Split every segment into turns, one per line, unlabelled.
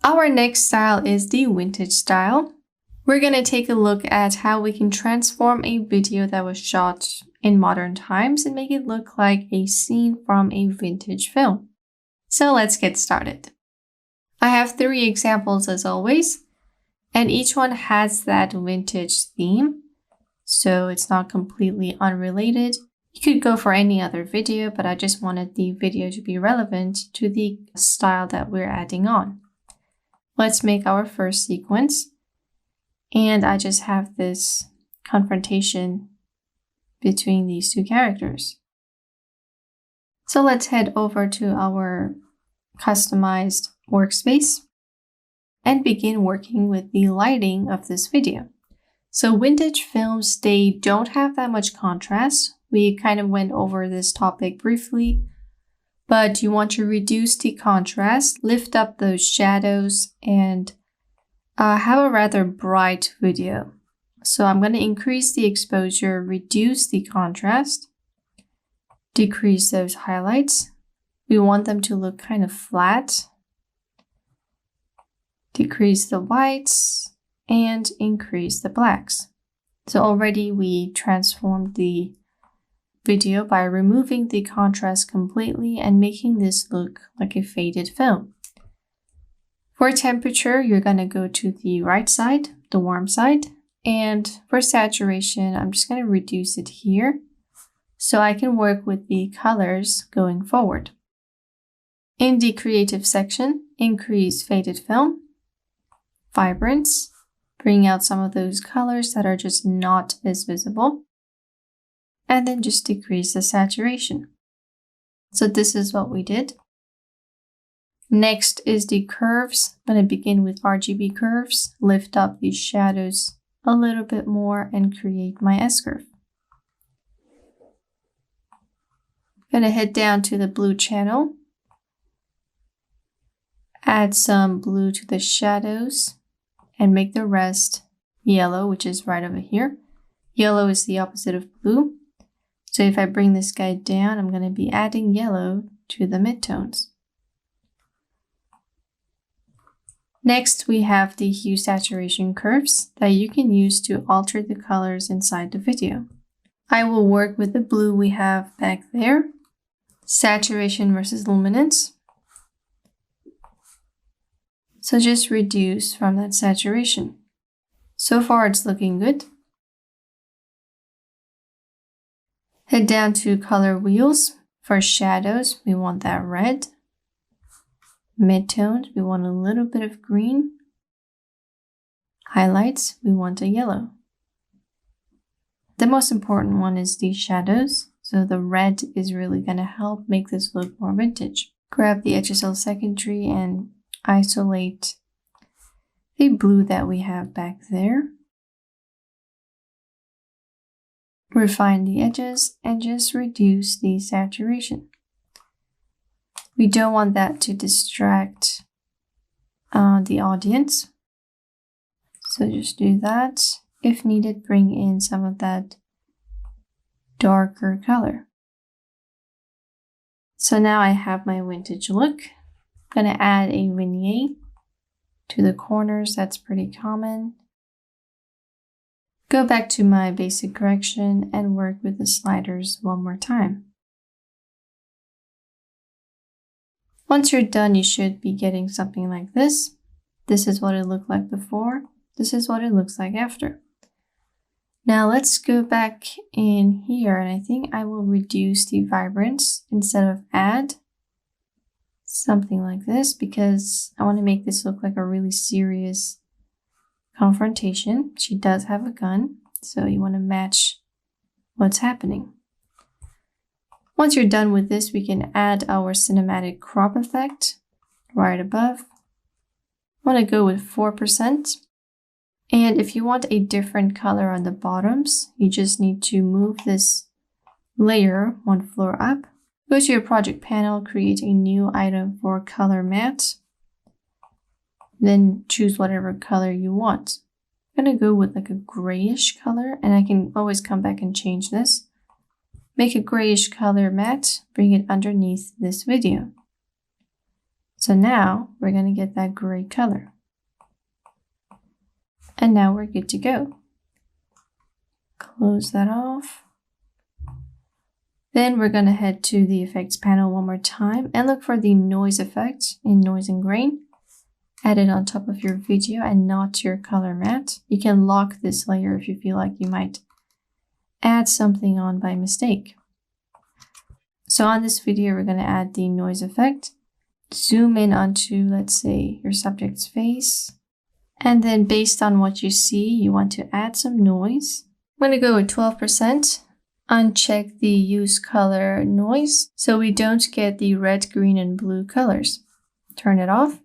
Our next style is the vintage style. We're going to take a look at how we can transform a video that was shot in modern times and make it look like a scene from a vintage film. So let's get started. I have 3 examples as always, and each one has that vintage theme, so it's not completely unrelated. You could go for any other video, but I just wanted the video to be relevant to the style that we're adding on. Let's make our first sequence. And I just have this confrontation between these 2 characters. So let's head over to our customized workspace and begin working with the lighting of this video. So vintage films, they don't have that much contrast. We kind of went over this topic briefly, but you want to reduce the contrast, lift up those shadows, and have a rather bright video. So I'm going to increase the exposure, reduce the contrast, decrease those highlights. We want them to look kind of flat. Decrease the whites and increase the blacks. So already we transformed the video by removing the contrast completely and making this look like a faded film. For temperature, you're going to go to the right side, the warm side. And for saturation, I'm just going to reduce it here so I can work with the colors going forward. In the creative section, increase faded film, vibrance, bring out some of those colors that are just not as visible, and then just decrease the saturation. So this is what we did. Next is the curves. I'm going to begin with RGB curves, lift up these shadows a little bit more and create my S-curve. I'm going to head down to the blue channel, add some blue to the shadows, and make the rest yellow, which is right over here. Yellow is the opposite of blue. So if I bring this guy down, I'm going to be adding yellow to the midtones. Next, we have the hue saturation curves that you can use to alter the colors inside the video. I will work with the blue we have back there. Saturation versus luminance. So just reduce from that saturation. So far it's looking good. Head down to color wheels. For shadows, we want that red. Midtones, we want a little bit of green. Highlights, we want a yellow. The most important one is the shadows. So the red is really going to help make this look more vintage. Grab the HSL secondary and isolate the blue that we have back there. Refine the edges and just reduce the saturation. We don't want that to distract the audience. So just do that. If needed, bring in some of that darker color. So now I have my vintage look. I'm going to add a vignette to the corners. That's pretty common. Go back to my basic correction and work with the sliders one more time. Once you're done, you should be getting something like this. This is what it looked like before. This is what it looks like after. Now let's go back in here, and I think I will reduce the vibrance instead of add. Something like this, because I want to make this look like a really serious confrontation. She does have a gun, so you want to match what's happening. Once you're done with this, we can add our cinematic crop effect right above. I want to go with 4%. And if you want a different color on the bottoms, you just need to move this layer 1 floor up. Go to your project panel, create a new item for color matte. Then choose whatever color you want. I'm going to go with like a grayish color, and I can always come back and change this. Make a grayish color matte, bring it underneath this video. So now we're going to get that gray color. And now we're good to go. Close that off. Then we're going to head to the effects panel one more time and look for the noise effect in noise and grain. Add it on top of your video and not your color matte. You can lock this layer if you feel like you might add something on by mistake. So on this video, we're going to add the noise effect. Zoom in onto, let's say, your subject's face. And then based on what you see, you want to add some noise. I'm going to go with 12%. Uncheck the use color noise so we don't get the red, green, and blue colors. Turn it off.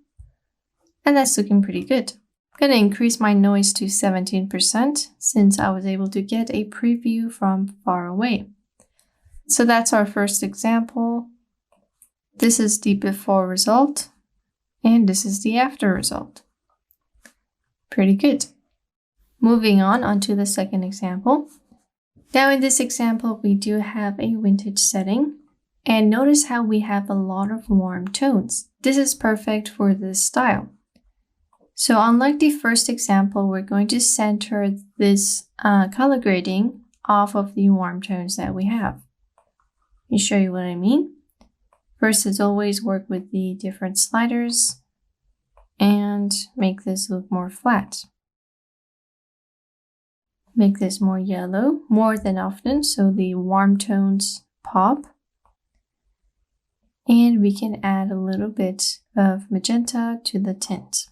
And that's looking pretty good. I'm going to increase my noise to 17% since I was able to get a preview from far away. So that's our first example. This is the before result. And this is the after result. Pretty good. Moving on onto the second example. Now in this example, we do have a vintage setting. And notice how we have a lot of warm tones. This is perfect for this style. So unlike the first example, we're going to center this color grading off of the warm tones that we have. Let me show you what I mean. First, as always, work with the different sliders and make this look more flat. Make this more yellow more than often so the warm tones pop. And we can add a little bit of magenta to the tint.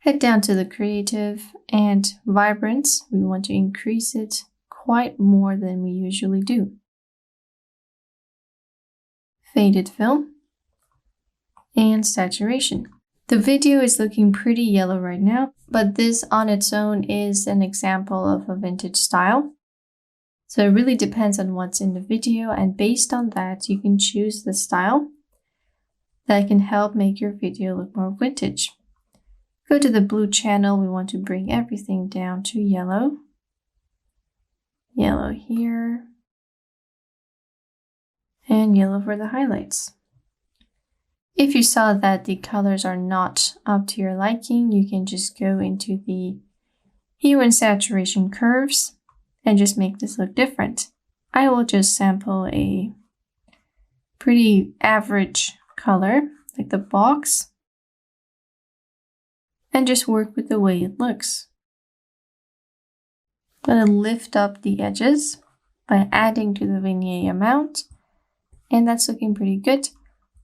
Head down to the creative and vibrance. We want to increase it quite more than we usually do. Faded film and saturation. The video is looking pretty yellow right now, but this on its own is an example of a vintage style. So it really depends on what's in the video, and based on that, you can choose the style that can help make your video look more vintage. Go to the blue channel. We want to bring everything down to yellow. Yellow here. And yellow for the highlights. If you saw that the colors are not up to your liking, you can just go into the hue and saturation curves and just make this look different. I will just sample a pretty average color, like the box, and just work with the way it looks. I'm going to lift up the edges by adding to the vignette amount, and that's looking pretty good.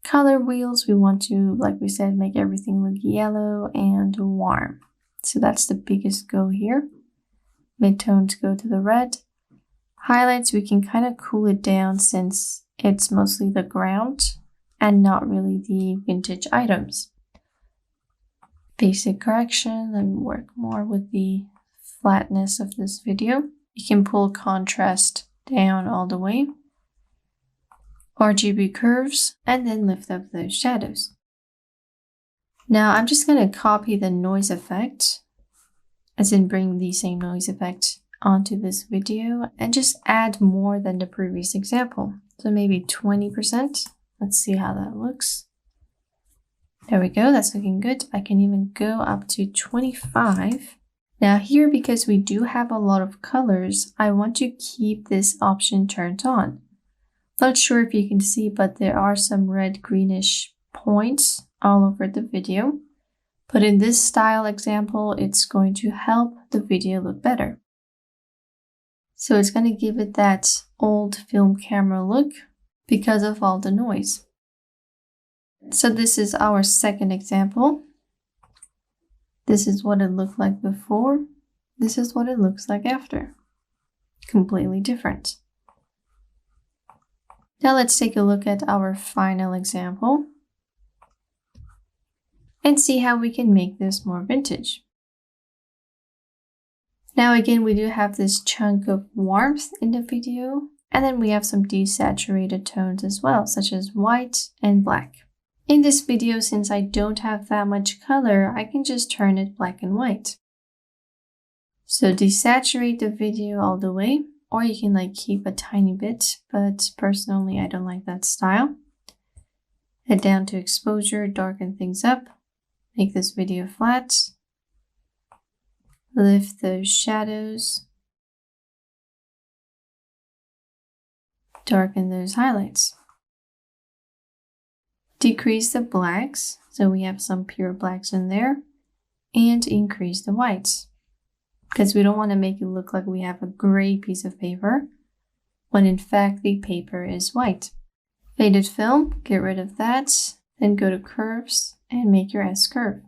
Color wheels, we want to, like we said, make everything look yellow and warm. So that's the biggest goal here. Midtones go to the red. Highlights, we can kind of cool it down since it's mostly the ground and not really the vintage items. Basic correction, let me work more with the flatness of this video. You can pull contrast down all the way. RGB curves, and then lift up those shadows. Now I'm just going to copy the noise effect, as in bring the same noise effect onto this video, and just add more than the previous example. So maybe 20%. Let's see how that looks. There we go, that's looking good. I can even go up to 25. Now here, because we do have a lot of colors, I want to keep this option turned on. Not sure if you can see, but there are some red greenish points all over the video. But in this style example, it's going to help the video look better. So it's going to give it that old film camera look because of all the noise. So this is our second example. This is what it looked like before. This is what it looks like after. Completely different. Now let's take a look at our final example and see how we can make this more vintage. Now again, we do have this chunk of warmth in the video, and then we have some desaturated tones as well, such as white and black. In this video, since I don't have that much color, I can just turn it black and white. So desaturate the video all the way, or you can keep a tiny bit, but personally I don't like that style. Head down to exposure, darken things up, make this video flat, lift those shadows, darken those highlights. Decrease the blacks, so we have some pure blacks in there, and increase the whites, because we don't want to make it look like we have a gray piece of paper, when in fact the paper is white. Faded film, get rid of that, then go to curves and make your S curve.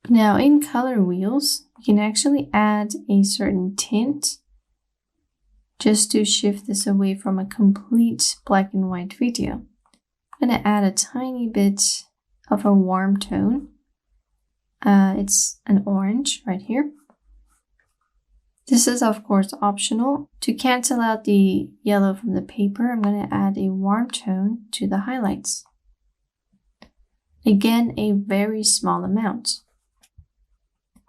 Now in color wheels, you can actually add a certain tint just to shift this away from a complete black and white video. I'm going to add a tiny bit of a warm tone. It's an orange right here. This is of course optional. To cancel out the yellow from the paper, I'm going to add a warm tone to the highlights. Again, a very small amount.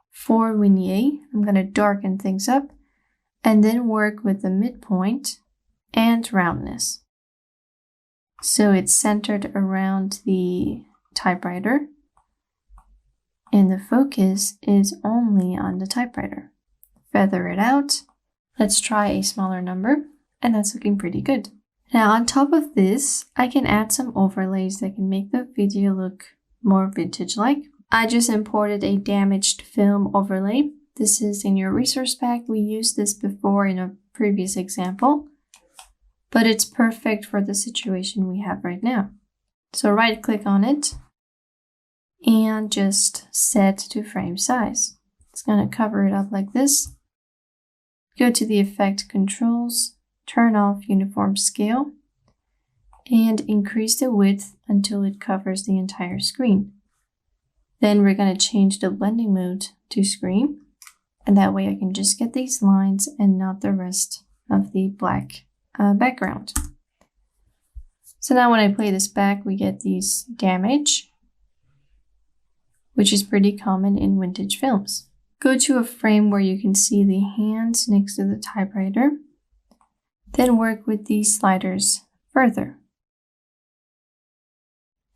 For Vignette, I'm going to darken things up and then work with the midpoint and roundness. So it's centered around the typewriter and the focus is only on the typewriter. Feather it out. Let's try a smaller number, and that's looking pretty good. Now on top of this, I can add some overlays that can make the video look more vintage-like. I just imported a damaged film overlay. This is in your resource pack. We used this before in a previous example, but it's perfect for the situation we have right now. So right click on it and just set to frame size. It's going to cover it up like this. Go to the effect controls, turn off uniform scale, and increase the width until it covers the entire screen. Then we're going to change the blending mode to screen, and that way I can just get these lines and not the rest of the black background. So now when I play this back, we get these damage, which is pretty common in vintage films. Go to a frame where you can see the hands next to the typewriter. Then work with these sliders further.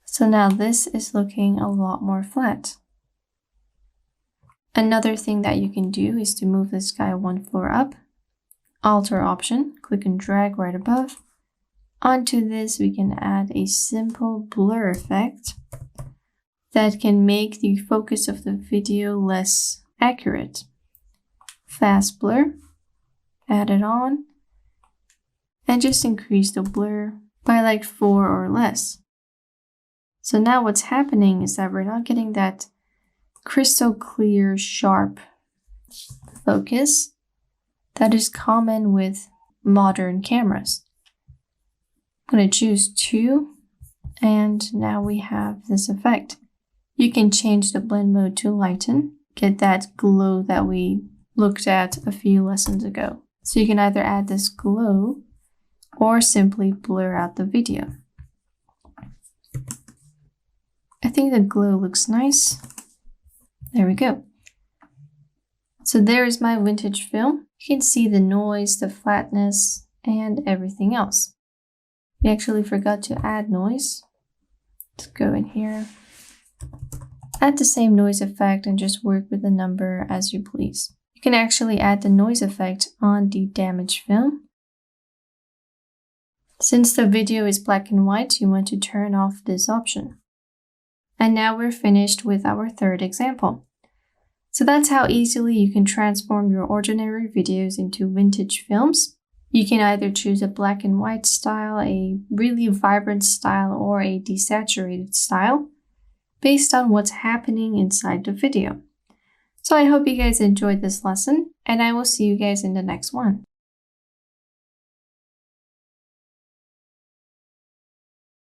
So now this is looking a lot more flat. Another thing that you can do is to move this guy one floor up. Alter option, click and drag right above. Onto this we can add a simple blur effect that can make the focus of the video less accurate. Fast blur, add it on, and just increase the blur by like 4 or less. So now what's happening is that we're not getting that crystal clear, sharp focus that is common with modern cameras. I'm going to choose 2, and now we have this effect. You can change the blend mode to lighten, get that glow that we looked at a few lessons ago. So you can either add this glow or simply blur out the video. I think the glow looks nice. There we go. So there is my vintage film. You can see the noise, the flatness, and everything else. We actually forgot to add noise. Let's go in here. Add the same noise effect and just work with the number as you please. You can actually add the noise effect on the damaged film. Since the video is black and white, you want to turn off this option. And now we're finished with our third example. So that's how easily you can transform your ordinary videos into vintage films. You can either choose a black and white style, a really vibrant style, or a desaturated style, based on what's happening inside the video. So I hope you guys enjoyed this lesson, and I will see you guys in the next one.